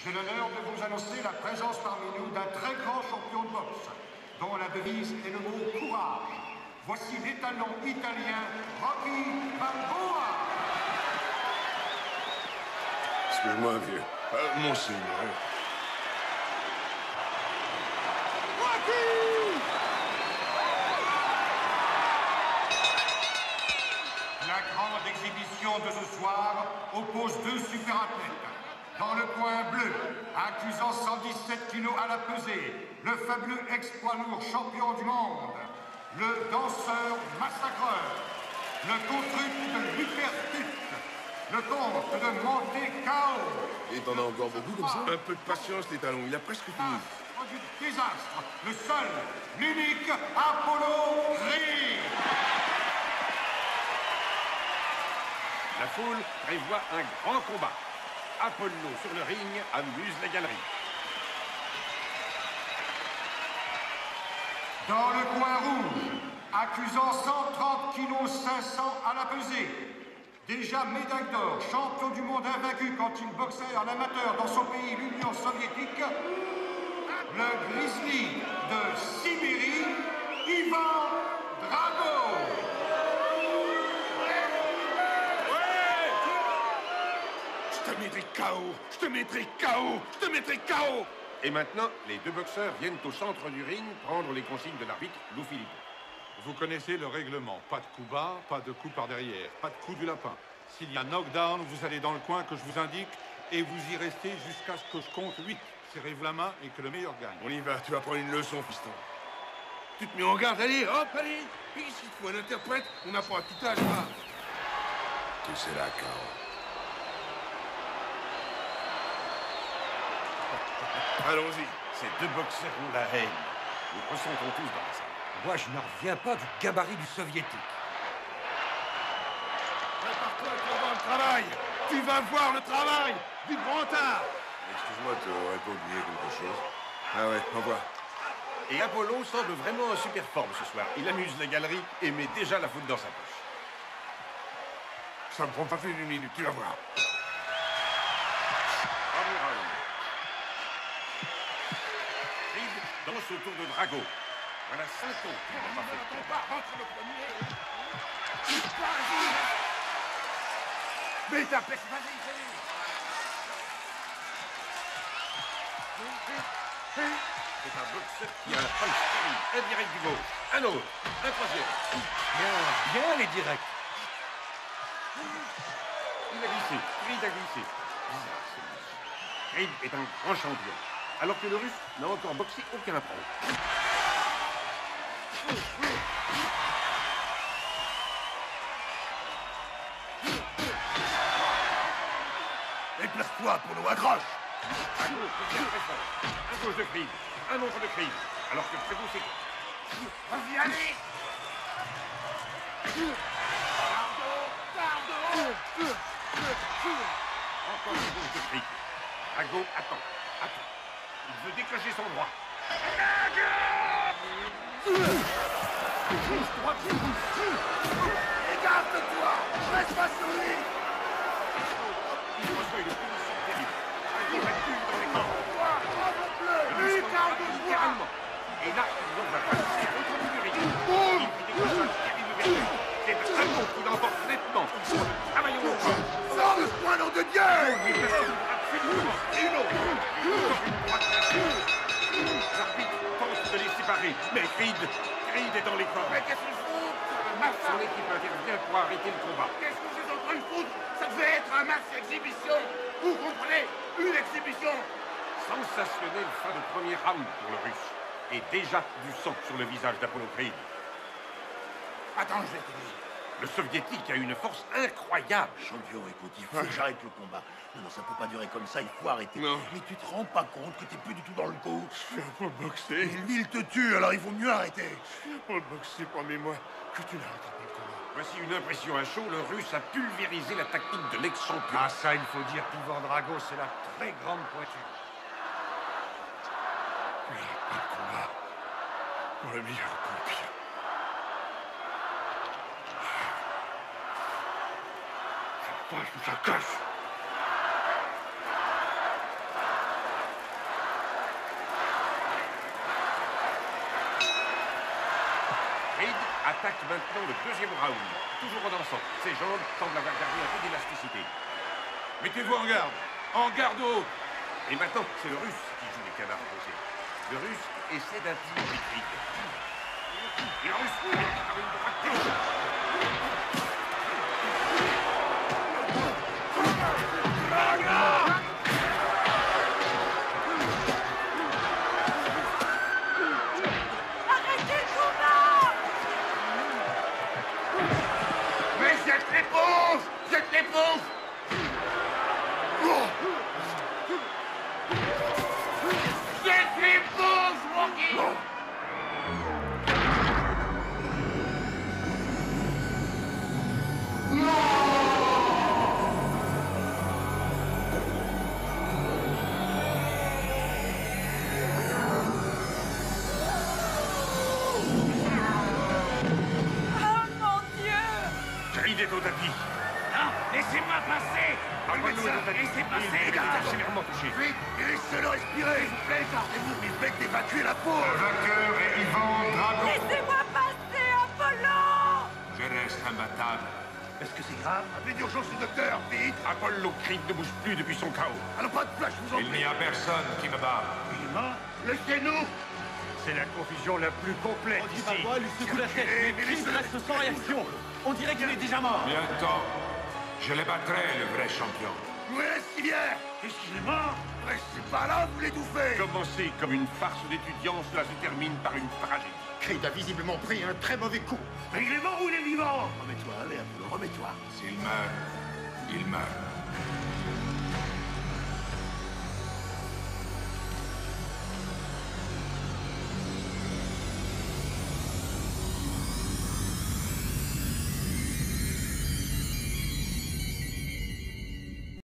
J'ai l'honneur de vous annoncer la présence parmi nous d'un très grand champion de boxe, dont la devise est le mot courage. Voici l'étalon italien Rocky Balboa. Excuse-moi, vieux. Monseigneur. La grande exhibition de ce soir oppose deux superathlètes. Dans le coin bleu, accusant 117 kilos à la pesée, le fabuleux ex-poids lourd champion du monde, le danseur massacreur, le contruc de l'hypertute, le comte de Monte Cao. Et t'en as encore beaucoup comme ça? Un peu de patience, les talons, il a presque fini. Du désastre, le seul, l'unique Apollo Creed. La foule prévoit un grand combat. Apollo sur le ring amuse la galerie. Dans le coin rouge, accusant 130 kg 500 à la pesée, déjà médaille d'or, champion du monde invaincu quand il boxait en amateur dans son pays, l'Union soviétique, le grizzly de Sibérie, Ivan Drago. Je te mettrai KO! Je te mettrai KO! Je te mettrai KO! Et maintenant, les deux boxeurs viennent au centre du ring prendre les consignes de l'arbitre Lou Philippe. Vous connaissez le règlement. Pas de coup bas, pas de coup par derrière, pas de coup du lapin. S'il y a knockdown, vous allez dans le coin que je vous indique et vous y restez jusqu'à ce que je compte 8. Serrez-vous la main et que le meilleur gagne. On y va, tu vas prendre une leçon, fiston. Tu te mets en garde, allez, hop, allez! Ici, il faut un interprète, on n'a pas un petit âge, là. Tu sais la KO. Allons-y. Ces deux boxeurs ont la haine. Nous ressentons tous dans la salle. Moi, je n'en reviens pas du gabarit du soviétique. Prépare-toi, tu vas voir le travail. Tu vas voir le travail du grand art. Excuse-moi, tu aurais pas oublié quelque chose? Ah ouais, au revoir. Et Apollo semble vraiment en super forme ce soir. Il amuse la galerie et met déjà la foudre dans sa poche. Ça me prend pas plus d'une minute, tu vas voir. Premier round. Creed danse autour de Drago. Voilà 5 ans qu'il n'a pas fait de combat. Rentre le premier. Mais ta peste, vas-y, C'est un boxeur qui a un punch terrible. Un direct du gauche, un autre, un troisième. Bien les directs. Il a glissé, Creed a glissé. Bizarre, celui-ci. Creed est un grand champion, alors que le Russe n'a encore boxé aucun pro. Et place-toi, Apollo, accroche. Un gauche devient très fort. Un gauche de Creed, un autre de Creed, alors que Drago s'écoute. Vas-y, allez. Encore une gauche de Creed. Drago attend. Il veut décrocher son droit. Écarte-toi. Reste pas sur lui. Il reçoit une punition terrible. Drago recule dans les corps. Littéralement. Et là, il lance la face. C'est contre du ring. Il lui décroche un terrible vertu. C'est Drago qui l'emporte nettement. Travaillons au corps. Sors de ce point, nom de Dieu. Il place une frappe fulgurante. Et une autre. Encore une droite classique. L'arbitre tente de les séparer. Mais Creed est dans les corps. Mais qu'est-ce qu'ils font? Son équipe intervient pour arrêter le combat. Qu'est-ce que c'est en train de foutre? Ça devait être un match d'exhibition. Vous comprenez? Une exhibition. Sensationnelle fin de premier round pour le Russe. Et déjà du sang sur le visage d'Apollo Creed. Attends, je vais te dire. Le soviétique a une force incroyable. Champion, écoute, il faut que j'arrête le combat. Non, ça peut pas durer comme ça, il faut arrêter. Non. Mais tu te rends pas compte que t'es plus du tout dans le coup? Je viens pas boxer. Et lui, il te tue, alors il vaut mieux arrêter. Je viens pas boxer, promets-moi que tu n'arrêteras pas le combat. Voici une impression à chaud. Le Russe a pulvérisé la tactique de l'ex-champion. Ah ça, il faut dire qu'Ivan Drago, c'est la très grande pointure. Tu n'arrêtes pas le combat. Pour le meilleur ou pour le pire. Ça cache. attaque maintenant le deuxième round. Toujours en dansant. Ses jambes semblent avoir gardé un peu d'élasticité. Mettez-vous en garde. En garde haute. Et maintenant, c'est le Russe qui joue les canards posés. Le Russe essaie d'intimider Creed. Et le Russe met par une droite gauche. Arrêtez le combat! Mais jette l'éponge! Jette l'éponge! Jette l'éponge, Rocky! Oh mon Dieu! Creed est au tapis. Non, laissez-moi passer. Albano est au tapis. Laissez passer, Il est là. sévèrement touché. Vite, et laissez-le respirer. S'il vous plaît, gardez-vous, mais faites évacuer la peau. Le vainqueur est Ivan Drago. Laissez-moi passer, Apollo! Je reste imbattable. Est-ce que c'est grave? Appelez d'urgence le docteur, vite. Apollo Creed ne bouge plus depuis son chaos. Alors pas de flash, je vous en Il prie. n'y a personne qui me bat. Il est mort? Laissez-nous. C'est la confusion la plus complète Andy ici. Balboa lui secoue la tête, mais Creed reste sans réaction. On dirait qu'il est déjà mort. Bientôt, je les battrai, le vrai champion. Où est la civière? Qu'est-ce qu'il est mort? Restez pas là, vous l'étouffez. Commencé comme une farce d'étudiants, cela se termine par une tragédie. Creed a visiblement pris un très mauvais coup. Mais il est mort ou il est vivant? Remets-toi, allez, Apollo, remets-toi. S'il meurt, il meurt.